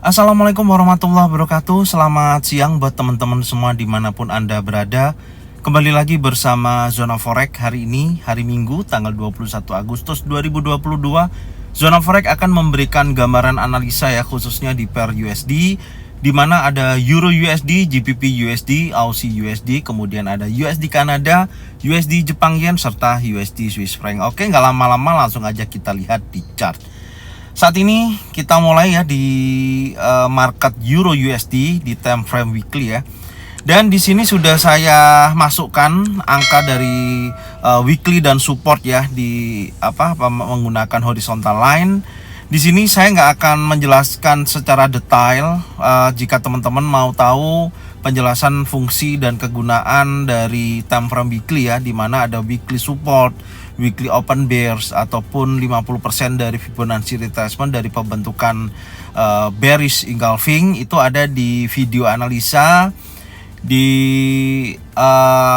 Assalamualaikum warahmatullahi wabarakatuh. Selamat siang buat teman-teman semua dimanapun Anda berada. Kembali lagi bersama Zona Forex hari ini, hari Minggu tanggal 21 Agustus 2022. Zona Forex akan memberikan gambaran analisa ya, khususnya di pair USD, di mana ada Euro USD, GBP USD, Aussie USD, kemudian ada USD Kanada, USD Jepang Yen, serta USD Swiss Franc. Oke, nggak lama-lama langsung aja kita lihat di chart. Saat ini kita mulai ya di market Euro USD di time frame weekly ya. Dan di sini sudah saya masukkan angka dari weekly dan support ya di menggunakan horizontal line. Di sini saya nggak akan menjelaskan secara detail. Jika teman-teman mau tahu penjelasan fungsi dan kegunaan dari time frame weekly ya, di mana ada weekly support, weekly open bears, ataupun 50% dari Fibonacci retracement dari pembentukan bearish engulfing, itu ada di video analisa di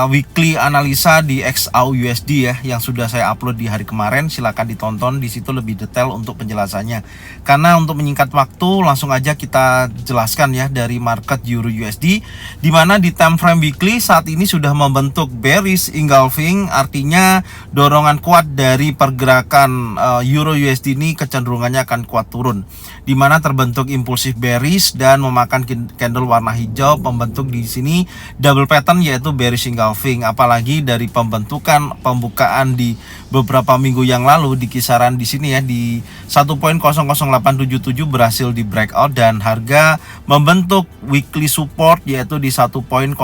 weekly analisa di XAUUSD ya, yang sudah saya upload di hari kemarin. Silakan ditonton, di situ lebih detail untuk penjelasannya. Karena untuk menyingkat waktu, langsung aja kita jelaskan ya dari market Euro USD, di mana di time frame weekly saat ini sudah membentuk bearish engulfing, artinya dorongan kuat dari pergerakan Euro USD ini kecenderungannya akan kuat turun, di mana terbentuk impulsif bearish dan memakan candle warna hijau, membentuk di sini double pattern yaitu bearish engulfing. Apalagi dari pembentukan pembukaan di beberapa minggu yang lalu di kisaran di sini ya, di 1.00877 berhasil di breakout dan harga membentuk weekly support yaitu di 1.00321.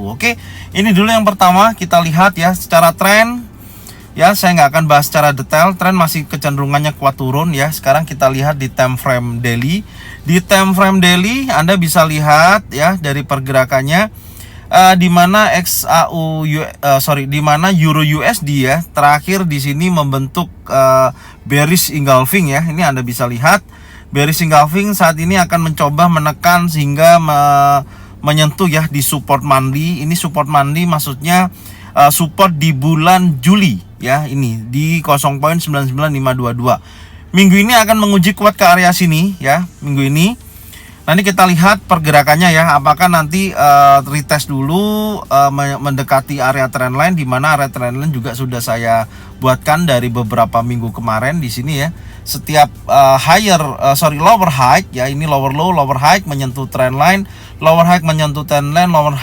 Oke, ini dulu yang pertama. Kita lihat ya secara tren ya, saya nggak akan bahas secara detail. Tren masih kecenderungannya kuat turun ya. Sekarang kita lihat di time frame daily. Di time frame daily Anda bisa lihat ya dari pergerakannya, di mana di mana Euro USD ya terakhir di sini membentuk bearish engulfing ya. Ini Anda bisa lihat bearish engulfing saat ini akan mencoba menekan sehingga menyentuh ya di support monthly. Ini support monthly maksudnya support di bulan Juli ya, ini di 0.99522. Minggu ini akan menguji kuat ke area sini ya, minggu ini. Nanti kita lihat pergerakannya ya, apakah nanti retest dulu mendekati area trendline, di mana area trendline juga sudah saya buatkan dari beberapa minggu kemarin di sini ya. Setiap lower high ya, ini lower low, lower high menyentuh trendline, lower high menyentuh trendline, lower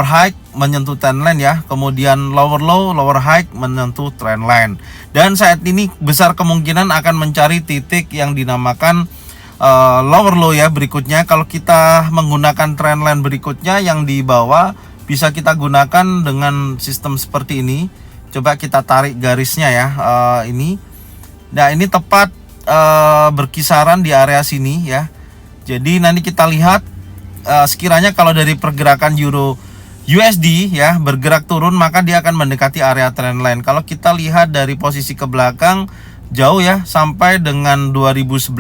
high menyentuh trendline ya, kemudian lower low, lower high menyentuh trendline. Dan saat ini besar kemungkinan akan mencari titik yang dinamakan lower low ya berikutnya. Kalau kita menggunakan trendline berikutnya yang di bawah, bisa kita gunakan dengan sistem seperti ini. Coba kita tarik garisnya ya, ini. Nah, ini tepat berkisaran di area sini ya. Jadi nanti kita lihat sekiranya kalau dari pergerakan Euro USD ya bergerak turun, maka dia akan mendekati area trendline. Kalau kita lihat dari posisi ke belakang jauh ya, sampai dengan 2011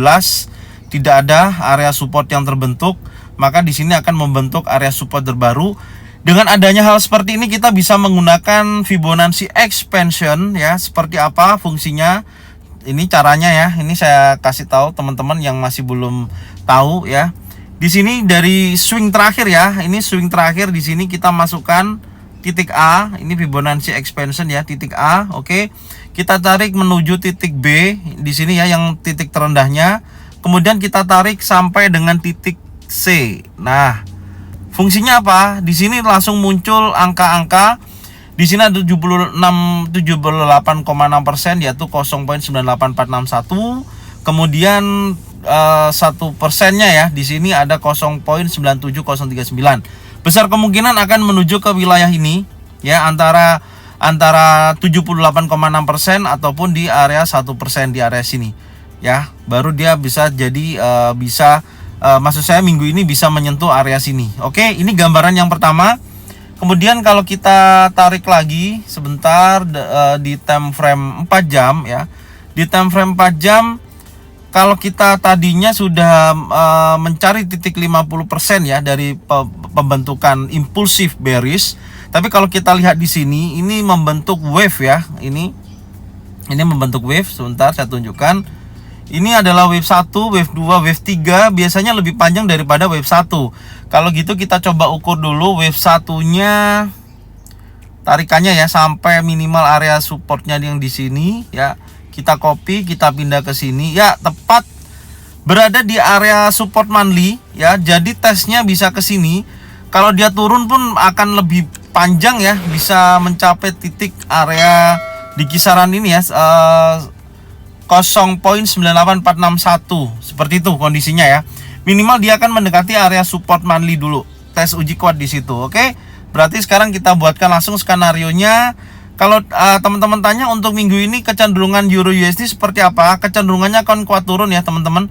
tidak ada area support yang terbentuk, maka di sini akan membentuk area support terbaru. Dengan adanya hal seperti ini, kita bisa menggunakan Fibonacci expansion ya. Seperti apa fungsinya? Ini caranya ya. Ini saya kasih tahu teman-teman yang masih belum tahu ya. Di sini dari swing terakhir ya, ini swing terakhir di sini kita masukkan titik A, ini Fibonacci expansion ya, titik A. Oke. Kita tarik menuju titik B di sini ya, yang titik terendahnya. Kemudian kita tarik sampai dengan titik C. Nah, fungsinya apa? Di sini langsung muncul angka-angka. Di sini ada 78,6% yaitu 0.98461. Kemudian 1%-nya ya di sini ada 0.97039. Besar kemungkinan akan menuju ke wilayah ini ya, antara 78,6% ataupun di area 1% di area sini ya. Baru dia bisa jadi maksud saya minggu ini bisa menyentuh area sini. Oke, ini gambaran yang pertama. Kemudian kalau kita tarik lagi sebentar di time frame 4 jam ya. Di time frame 4 jam, kalau kita tadinya sudah mencari titik 50% ya dari pembentukan impulsif bearish, tapi kalau kita lihat di sini ini membentuk wave ya. Ini membentuk wave. Sebentar saya tunjukkan. Ini adalah wave 1, wave 2, wave 3 biasanya lebih panjang daripada wave 1. Kalau gitu kita coba ukur dulu wave 1-nya tarikannya ya sampai minimal area supportnya yang di sini ya. Kita copy, kita pindah ke sini ya, tepat berada di area support monthly ya. Jadi tesnya bisa ke sini. Kalau dia turun pun akan lebih panjang ya, bisa mencapai titik area di kisaran ini ya, 0.98461 seperti itu kondisinya ya. Minimal dia akan mendekati area support monthly dulu. Tes uji kuat di situ. Oke. Berarti sekarang kita buatkan langsung skenario-nya. Kalau teman-teman tanya untuk minggu ini kecenderungan Euro USD seperti apa? Kecenderungannya akan kuat turun ya, teman-teman.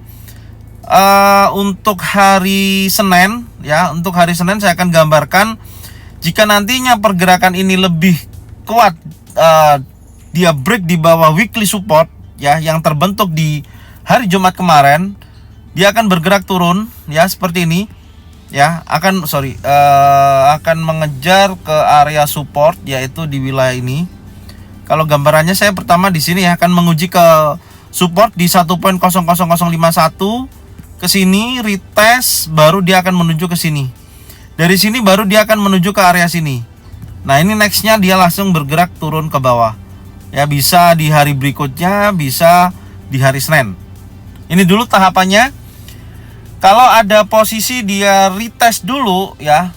Untuk hari Senin ya, untuk hari Senin saya akan gambarkan jika nantinya pergerakan ini lebih kuat, dia break di bawah weekly support ya yang terbentuk di hari Jumat kemarin, dia akan bergerak turun ya seperti ini ya, akan mengejar ke area support yaitu di wilayah ini. Kalau gambarannya saya pertama di sini ya, akan menguji ke support di 1.00051 ke sini, retest, baru dia akan menuju ke sini. Dari sini baru dia akan menuju ke area sini. Nah, ini nextnya dia langsung bergerak turun ke bawah. Ya, bisa di hari berikutnya, bisa di hari Senin. Ini dulu tahapannya. Kalau ada posisi dia retest dulu ya,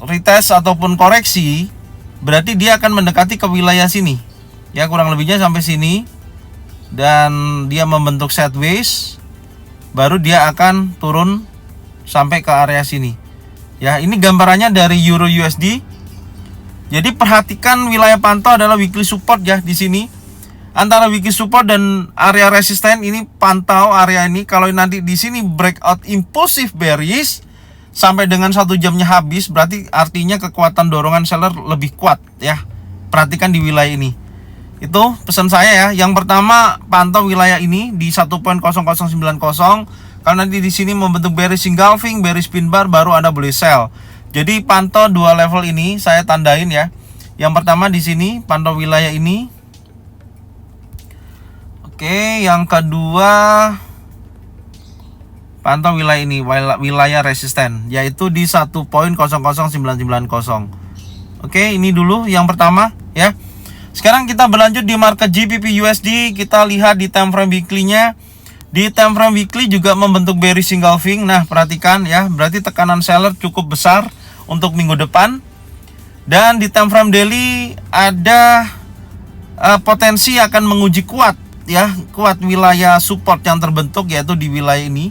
retest ataupun koreksi, berarti dia akan mendekati ke wilayah sini. Ya, kurang lebihnya sampai sini. Dan dia membentuk sideways, baru dia akan turun sampai ke area sini. Ya, ini gambarannya dari Euro USD. Jadi perhatikan wilayah pantau adalah weekly support ya di sini. Antara weekly support dan area resisten ini pantau area ini. Kalau nanti di sini breakout impulsive bearish sampai dengan 1 jamnya habis, berarti artinya kekuatan dorongan seller lebih kuat ya. Perhatikan di wilayah ini. Itu pesan saya ya. Yang pertama pantau wilayah ini di 1.0090. Kalau nanti di sini membentuk bearish engulfing, bearish pin bar, baru Anda boleh sell. Jadi pantau dua level ini saya tandain ya. Yang pertama di sini pantau wilayah ini. Oke, yang kedua pantau wilayah ini, wilayah resisten yaitu di 1.00990. Oke, ini dulu yang pertama ya. Sekarang kita berlanjut di market GBP USD. Kita lihat di time frame weekly-nya. Di time frame weekly juga membentuk bearish engulfing. Nah, perhatikan ya, berarti tekanan seller cukup besar untuk minggu depan. Dan di time frame daily ada potensi akan menguji kuat ya, kuat wilayah support yang terbentuk yaitu di wilayah ini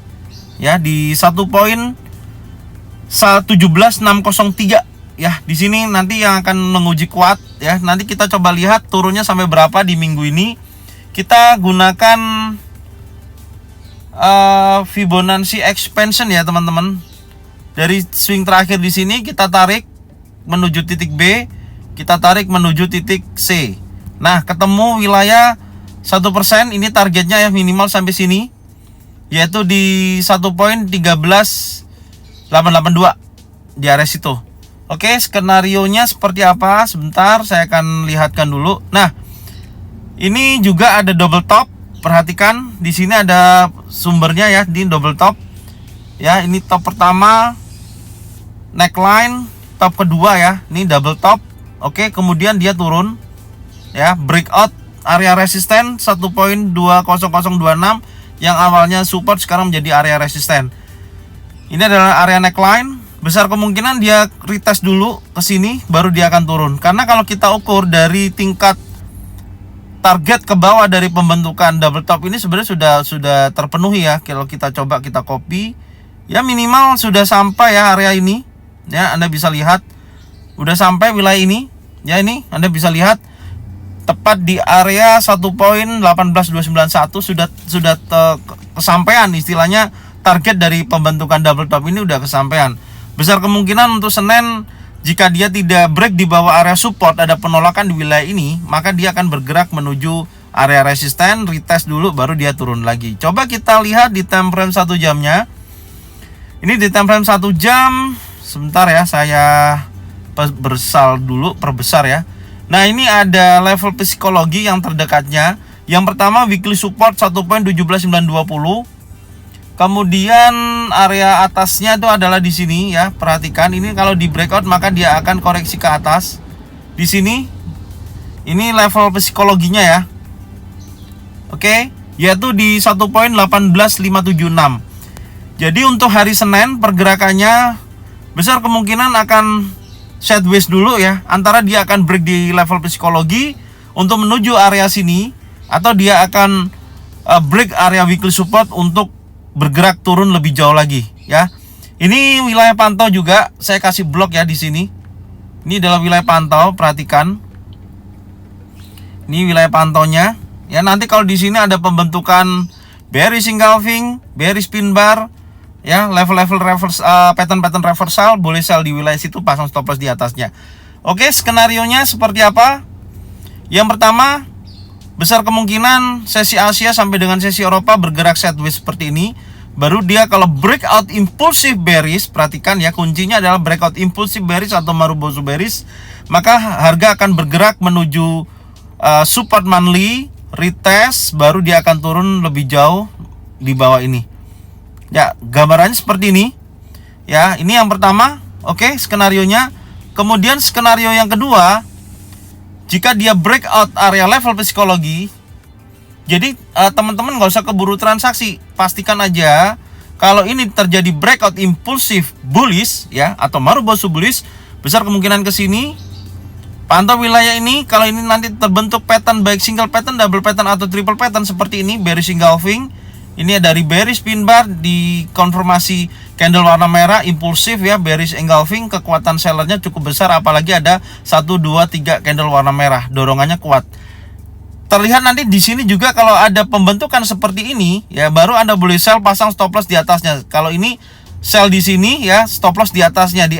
ya, di 1.17603 ya. Di sini nanti yang akan menguji kuat ya. Nanti kita coba lihat turunnya sampai berapa di minggu ini. Kita gunakan Fibonacci expansion ya, teman-teman. Dari swing terakhir di sini kita tarik menuju titik B, kita tarik menuju titik C. Nah, ketemu wilayah 1%, ini targetnya ya, minimal sampai sini yaitu di 1.13882 di area situ. Oke, skenarionya seperti apa? Sebentar saya akan lihatkan dulu. Nah, ini juga ada double top. Perhatikan di sini ada sumbernya ya, di double top. Ya, ini top pertama neckline, top kedua ya, ini double top. Oke, kemudian dia turun ya, breakout area resisten 1.20026 yang awalnya support sekarang menjadi area resisten. Ini adalah area neckline. Besar kemungkinan dia retest dulu ke sini baru dia akan turun. Karena kalau kita ukur dari tingkat target ke bawah dari pembentukan double top ini sebenarnya sudah terpenuhi ya. Kalau kita coba kita copy ya, minimal sudah sampai ya area ini. Ya, Anda bisa lihat udah sampai wilayah ini. Ya, ini Anda bisa lihat tepat di area 1.18291 sudah kesampaian, istilahnya target dari pembentukan double top ini udah kesampaian. Besar kemungkinan untuk Senin jika dia tidak break di bawah area support, ada penolakan di wilayah ini, maka dia akan bergerak menuju area resisten, retest dulu baru dia turun lagi. Coba kita lihat di time frame 1 jamnya. Ini di time frame 1 jam. Sebentar ya, saya perbesar ya. Nah, ini ada level psikologi yang terdekatnya. Yang pertama weekly support 1.17920. Kemudian area atasnya itu adalah di sini ya. Perhatikan ini kalau di breakout maka dia akan koreksi ke atas. Di sini ini level psikologinya ya. Oke, yaitu di 1.18576. Jadi untuk hari Senin pergerakannya besar kemungkinan akan sideways dulu ya. Antara dia akan break di level psikologi untuk menuju area sini, atau dia akan break area weekly support untuk bergerak turun lebih jauh lagi ya. Ini wilayah pantau juga, saya kasih blok ya di sini. Ini adalah wilayah pantau, perhatikan. Ini wilayah pantaunya. Ya, nanti kalau di sini ada pembentukan bearish engulfing, bearish pin bar, ya, level-level reverse, pattern-pattern reversal, boleh sell di wilayah situ, pasang stop loss di atasnya. Oke, skenarionya seperti apa? Yang pertama, besar kemungkinan sesi Asia sampai dengan sesi Eropa bergerak sideways seperti ini. Baru dia kalau breakout impulsive bearish, perhatikan ya, kuncinya adalah breakout impulsive bearish atau Marubozu bearish, maka harga akan bergerak menuju support monthly, retest, baru dia akan turun lebih jauh di bawah ini. Ya, gambarannya seperti ini. Ya, ini yang pertama. Oke, skenarionya. Kemudian skenario yang kedua, jika dia breakout area level psikologi, jadi teman-teman nggak usah keburu transaksi. Pastikan aja kalau ini terjadi breakout impulsif bullish ya, atau Marubozu bullish, besar kemungkinan ke sini. Pantau wilayah ini, kalau ini nanti terbentuk pattern baik single pattern, double pattern atau triple pattern seperti ini, bearish engulfing. Ini dari bearish pin bar dikonfirmasi candle warna merah impulsif ya, bearish engulfing, kekuatan sellernya cukup besar, apalagi ada 1 2 3 candle warna merah, dorongannya kuat. Terlihat nanti di sini juga kalau ada pembentukan seperti ini ya, baru Anda boleh sell, pasang stop loss di atasnya. Kalau ini sell di sini ya, stop loss di atasnya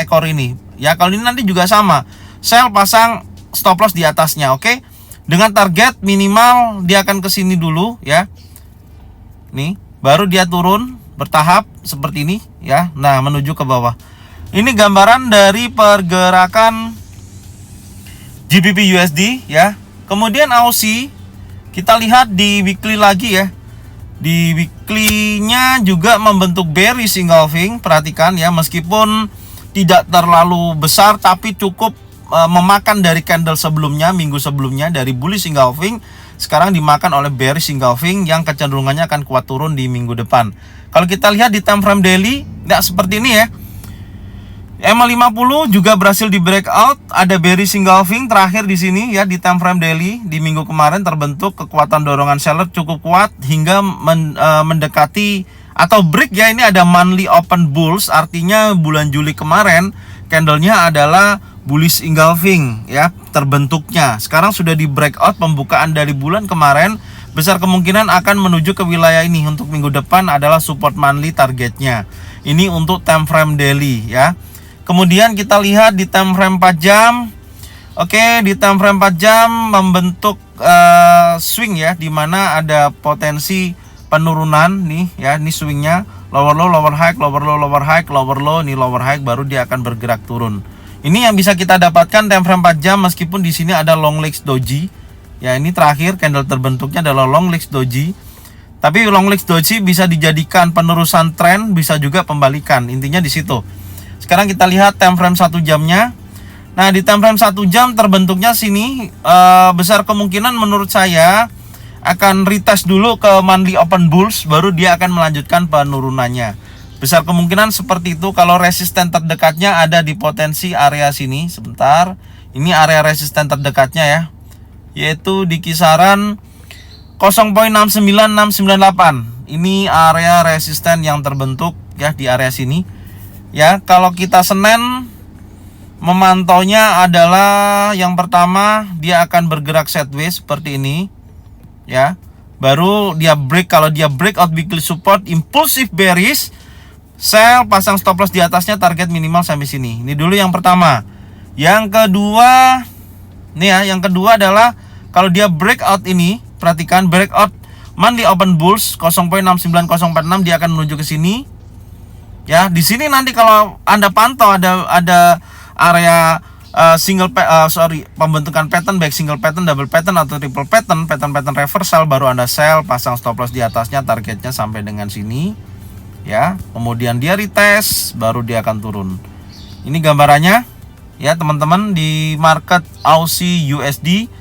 ekor ini. Ya, kalau ini nanti juga sama. Sell, pasang stop loss di atasnya, oke? Dengan target minimal dia akan ke sini dulu ya. Nih, baru dia turun bertahap seperti ini ya. Nah, menuju ke bawah. Ini gambaran dari pergerakan GBP USD ya. Kemudian Aussie kita lihat di weekly lagi ya. Di weekly-nya juga membentuk bearish engulfing, perhatikan ya, meskipun tidak terlalu besar tapi cukup memakan dari candle sebelumnya, minggu sebelumnya dari bullish engulfing, sekarang dimakan oleh bearish engulfing yang kecenderungannya akan kuat turun di minggu depan. Kalau kita lihat di time frame daily, tidak seperti ini ya. MA50 juga berhasil di breakout, ada bearish engulfing terakhir di sini ya, di time frame daily di minggu kemarin terbentuk kekuatan dorongan seller cukup kuat hingga mendekati atau break ya. Ini ada monthly open bulls, artinya bulan Juli kemarin candlenya adalah bullish engulfing ya terbentuknya. Sekarang sudah di breakout pembukaan dari bulan kemarin, besar kemungkinan akan menuju ke wilayah ini. Untuk minggu depan adalah support monthly targetnya. Ini untuk time frame daily ya. Kemudian kita lihat di time frame 4 jam. Oke, di time frame 4 jam membentuk swing ya, dimana ada potensi penurunan nih ya. Ini swingnya lower low, lower high, lower low, lower high, lower low, ini lower high, baru dia akan bergerak turun. Ini yang bisa kita dapatkan time frame 4 jam, meskipun di sini ada long legs doji. Ya, ini terakhir candle terbentuknya adalah long legs doji. Tapi long legs doji bisa dijadikan penerusan tren, bisa juga pembalikan. Intinya di situ. Sekarang kita lihat time frame 1 jamnya. Nah, di time frame 1 jam terbentuknya sini besar kemungkinan menurut saya akan retest dulu ke monthly open bulls, baru dia akan melanjutkan penurunannya. Besar kemungkinan seperti itu. Kalau resisten terdekatnya ada di potensi area sini. Sebentar, ini area resisten terdekatnya ya, yaitu di kisaran 0.69698. Ini area resisten yang terbentuk ya di area sini. Ya, kalau kita Senin memantaunya adalah yang pertama dia akan bergerak sideways seperti ini ya. Baru dia break, kalau dia breakout weekly support impulsive bearish, sell, pasang stop loss di atasnya, target minimal sampai sini. Ini dulu yang pertama. Yang kedua, nih ya, yang kedua adalah kalau dia breakout ini, perhatikan breakout monthly open bulls 0.69046, dia akan menuju ke sini. Ya, di sini nanti kalau Anda pantau ada area pembentukan pattern baik single pattern, double pattern atau triple pattern, pattern reversal, baru Anda sell, pasang stop loss di atasnya, targetnya sampai dengan sini ya. Kemudian dia retest, baru dia akan turun. Ini gambarannya ya teman-teman di market Aussie USD.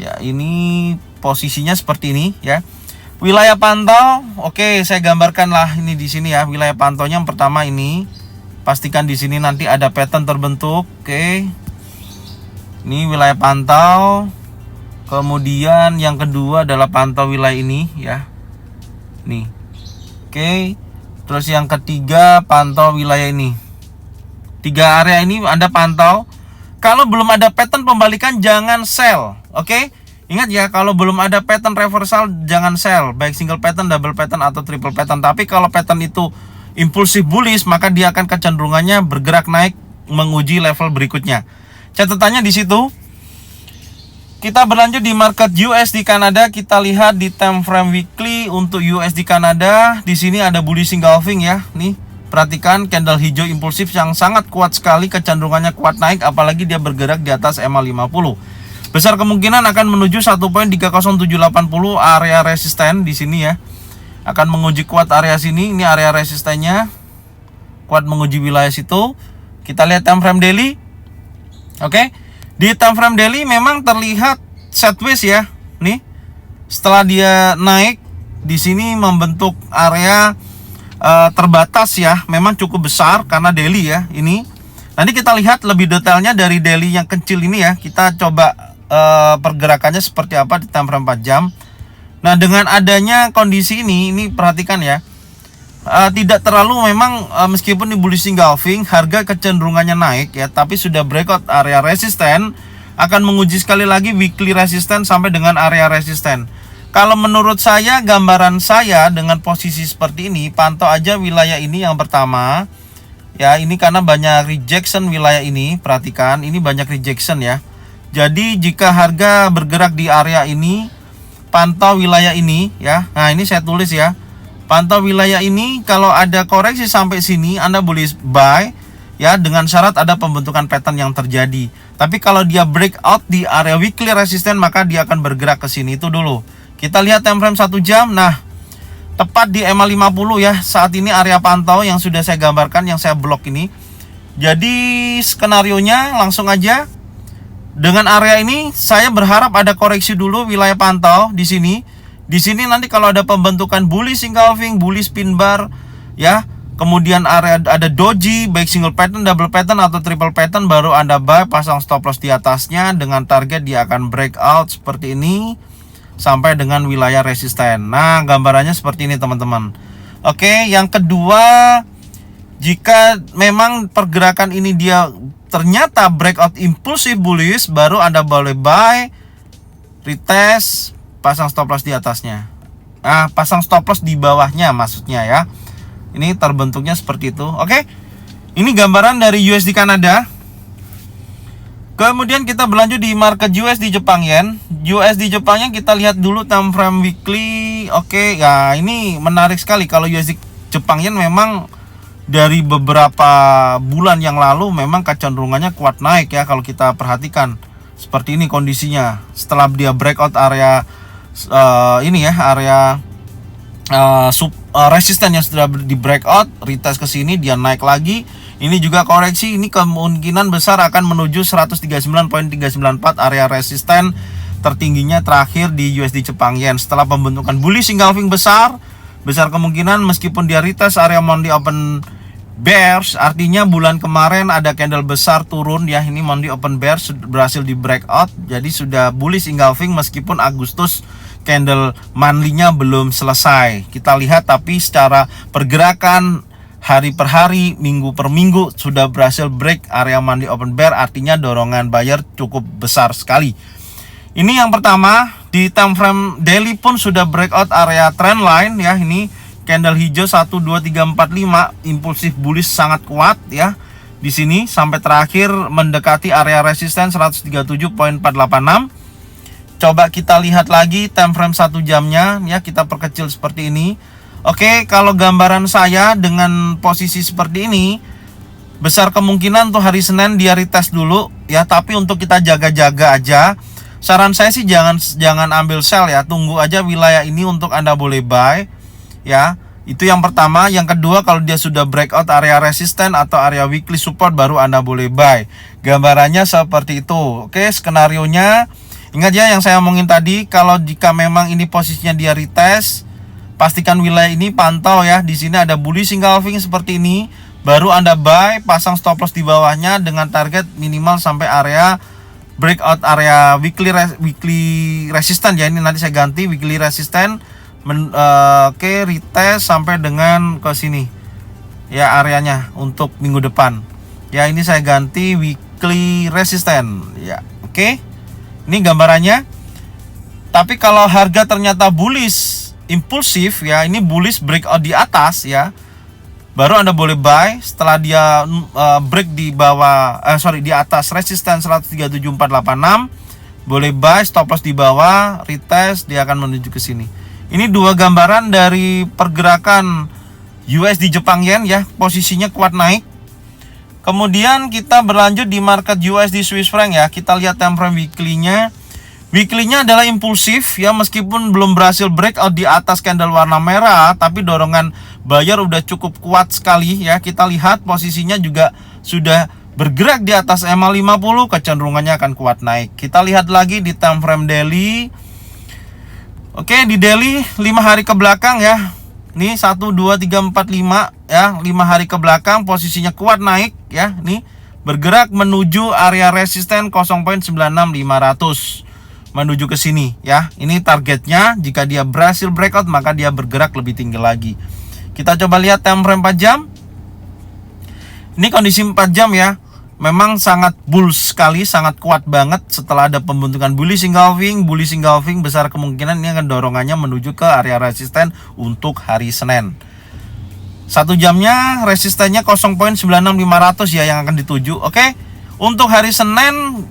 Ya, ini posisinya seperti ini ya. Wilayah pantau, oke, saya gambarkan lah ini di sini ya. Wilayah pantaunya yang pertama ini, pastikan di sini nanti ada pattern terbentuk. Oke. Ini wilayah pantau. Kemudian yang kedua adalah pantau wilayah ini ya. Nih. Oke. Terus yang ketiga pantau wilayah ini. 3 area ini Anda pantau. Kalau belum ada pattern pembalikan jangan sell. Oke. Ingat ya, kalau belum ada pattern reversal jangan sell, baik single pattern, double pattern atau triple pattern. Tapi kalau pattern itu impulsif bullish, maka dia akan kecenderungannya bergerak naik menguji level berikutnya. Catatannya di situ. Kita berlanjut di market USD Kanada. Kita lihat di time frame weekly untuk USD Kanada. Di sini ada bullish engulfing ya. Nih, perhatikan candle hijau impulsif yang sangat kuat sekali, kecenderungannya kuat naik, apalagi dia bergerak di atas MA50. Besar kemungkinan akan menuju 1.30780 area resisten di sini ya. Akan menguji kuat area sini, ini area resistennya. Kuat menguji wilayah situ. Kita lihat time frame daily. Oke. Di time frame daily memang terlihat sideways ya. Nih. Setelah dia naik di sini membentuk area terbatas ya. Memang cukup besar karena daily ya ini. Nanti kita lihat lebih detailnya dari daily yang kecil ini ya. Kita coba pergerakannya seperti apa di time frame 4 jam. Nah, dengan adanya kondisi ini perhatikan ya, tidak terlalu memang meskipun di bullish engulfing, harga kecenderungannya naik ya, tapi sudah breakout area resisten, akan menguji sekali lagi weekly resisten sampai dengan area resisten. Kalau menurut saya, gambaran saya dengan posisi seperti ini, pantau aja wilayah ini yang pertama ya. Ini karena banyak rejection wilayah ini, perhatikan ini banyak rejection ya. Jadi jika harga bergerak di area ini, pantau wilayah ini ya. Nah, ini saya tulis ya. Pantau wilayah ini, kalau ada koreksi sampai sini Anda boleh buy ya, dengan syarat ada pembentukan pattern yang terjadi. Tapi kalau dia breakout di area weekly resisten, maka dia akan bergerak ke sini. Itu dulu. Kita lihat time frame 1 jam. Nah, tepat di MA50 ya. Saat ini area pantau yang sudah saya gambarkan, yang saya blok ini. Jadi skenarionya langsung aja. Dengan area ini saya berharap ada koreksi dulu wilayah pantau di sini. Di sini nanti kalau ada pembentukan bullish engulfing, bullish pin bar ya. Kemudian area ada doji baik single pattern, double pattern atau triple pattern, baru Anda buy, pasang stop loss di atasnya dengan target dia akan breakout seperti ini sampai dengan wilayah resisten. Nah, gambarannya seperti ini teman-teman. Oke, yang kedua, jika memang pergerakan ini dia ternyata breakout impulsif bullish, baru Anda boleh buy, retest, pasang stop loss di atasnya. Nah, pasang stop loss di bawahnya maksudnya ya. Ini terbentuknya seperti itu. Oke. Ini gambaran dari USD Kanada. Kemudian kita berlanjut di market USD Jepang Yen. USD Jepang Yen kita lihat dulu time frame weekly. Oke, ya ini menarik sekali. Kalau USD Jepang Yen memang dari beberapa bulan yang lalu memang kecenderungannya kuat naik ya. Kalau kita perhatikan seperti ini kondisinya. Setelah dia breakout area ini ya, area resisten yang sudah di breakout, retest ke sini, dia naik lagi. Ini juga koreksi, ini kemungkinan besar akan menuju 139.394 area resisten tertingginya terakhir di USD Jepang Yen. Setelah pembentukan bullish engulfing besar kemungkinan meskipun dia retest area Monday Open Bears, artinya bulan kemarin ada candle besar turun ya. Ini Monday Open Bears berhasil di breakout, jadi sudah bullish engulfing meskipun Agustus candle monthly-nya belum selesai. Kita lihat tapi secara pergerakan hari per hari, minggu per minggu sudah berhasil break area Monday Open Bear, artinya dorongan buyer cukup besar sekali. Ini yang pertama. Di time frame daily pun sudah breakout area trend line ya. Ini candle hijau 1 2 3 4 5, impulsif bullish sangat kuat ya. Di sini sampai terakhir mendekati area resisten 137.486. Coba kita lihat lagi time frame 1 jamnya ya, kita perkecil seperti ini. Oke, kalau gambaran saya dengan posisi seperti ini, besar kemungkinan untuk hari Senin dia retest dulu ya, tapi untuk kita jaga-jaga aja. Saran saya sih jangan ambil sell ya, tunggu aja wilayah ini untuk Anda boleh buy ya. Itu yang pertama. Yang kedua, kalau dia sudah breakout area resisten atau area weekly support baru Anda boleh buy. Gambarannya seperti itu. Oke, skenarionya ingat ya yang saya omongin tadi, kalau jika memang ini posisinya dia retest, pastikan wilayah ini pantau ya. Di sini ada bullish engulfing seperti ini, baru Anda buy, pasang stop loss di bawahnya dengan target minimal sampai area breakout area weekly resistance ya. Ini nanti saya ganti weekly resistance, oke, retest sampai dengan ke sini ya areanya untuk minggu depan ya. Ini saya ganti weekly resistance ya. Oke, ini gambarannya. Tapi kalau harga ternyata bullish impulsif ya, ini bullish breakout di atas ya, baru Anda boleh buy setelah dia break di bawah, di atas resistance 137.486, boleh buy, stop loss di bawah, retest, dia akan menuju ke sini. Ini dua gambaran dari pergerakan USD Jepang Yen ya, posisinya kuat naik. Kemudian kita berlanjut di market USD Swiss franc ya. Kita lihat time frame weekly-nya. Weekly-nya adalah impulsif ya, meskipun belum berhasil breakout di atas candle warna merah, tapi dorongan buyer udah cukup kuat sekali ya. Kita lihat posisinya juga sudah bergerak di atas EMA 50, kecenderungannya akan kuat naik. Kita lihat lagi di time frame daily. Oke, di daily 5 hari ke belakang ya. Nih 1 2 3 4 5 ya, 5 hari ke belakang posisinya kuat naik ya. Nih bergerak menuju area resisten 0.96500. Menuju ke sini ya. Ini targetnya, jika dia berhasil breakout maka dia bergerak lebih tinggi lagi. Kita coba lihat time frame 4 jam. Ini kondisi 4 jam ya. Memang sangat bullish sekali, sangat kuat banget setelah ada pembentukan bullish engulfing. Bullish engulfing besar kemungkinan ini akan dorongannya menuju ke area resisten untuk hari Senin. 1 jamnya resistennya 0.96500 ya yang akan dituju. Oke. Untuk hari Senin,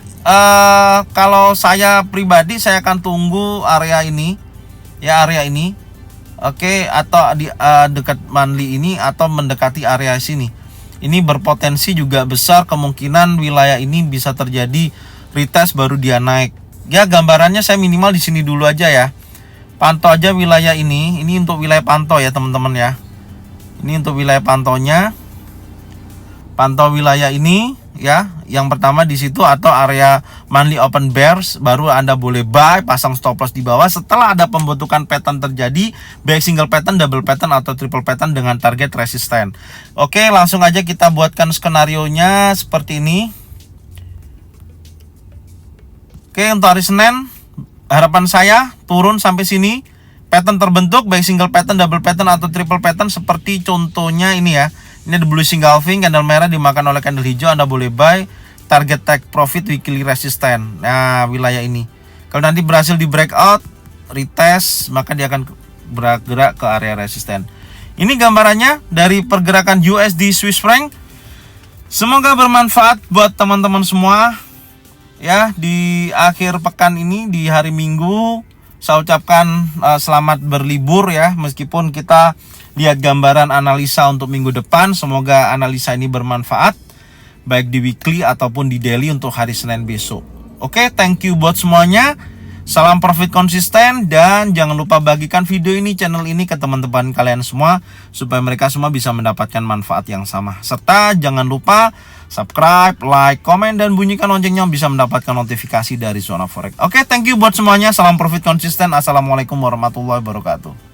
kalau saya pribadi saya akan tunggu area ini ya, area ini. Oke, atau di dekat monthly ini atau mendekati area sini. Ini berpotensi juga besar kemungkinan wilayah ini bisa terjadi retest baru dia naik. Ya, gambarannya saya minimal di sini dulu aja ya. Pantau aja wilayah ini. Ini untuk wilayah pantau ya, teman-teman ya. Ini untuk wilayah pantaunya. Pantau wilayah ini ya. Yang pertama di situ atau area monthly open bears, baru Anda boleh buy, pasang stop loss di bawah setelah ada pembentukan pattern terjadi, baik single pattern, double pattern atau triple pattern dengan target resisten. Oke, langsung aja kita buatkan skenarionya seperti ini. Oke, untuk hari Senin harapan saya turun sampai sini, pattern terbentuk baik single pattern, double pattern atau triple pattern seperti contohnya ini ya. Ini ada bullish engulfing, candle merah dimakan oleh candle hijau, Anda boleh buy, target take profit weekly resistance. Nah, wilayah ini. Kalau nanti berhasil di breakout, retest, maka dia akan bergerak ke area resisten. Ini gambarannya dari pergerakan USD Swiss franc. Semoga bermanfaat buat teman-teman semua. Ya, di akhir pekan ini, di hari Minggu, saya ucapkan selamat berlibur ya, meskipun kita lihat gambaran analisa untuk minggu depan. Semoga analisa ini bermanfaat baik di weekly ataupun di daily untuk hari Senin besok. Oke, thank you buat semuanya. Salam profit konsisten dan jangan lupa bagikan video ini, channel ini ke teman-teman kalian semua supaya mereka semua bisa mendapatkan manfaat yang sama. Serta jangan lupa subscribe, like, komen dan bunyikan loncengnya bisa mendapatkan notifikasi dari Zona Forex. Oke, thank you buat semuanya. Salam profit konsisten. Assalamualaikum warahmatullahi wabarakatuh.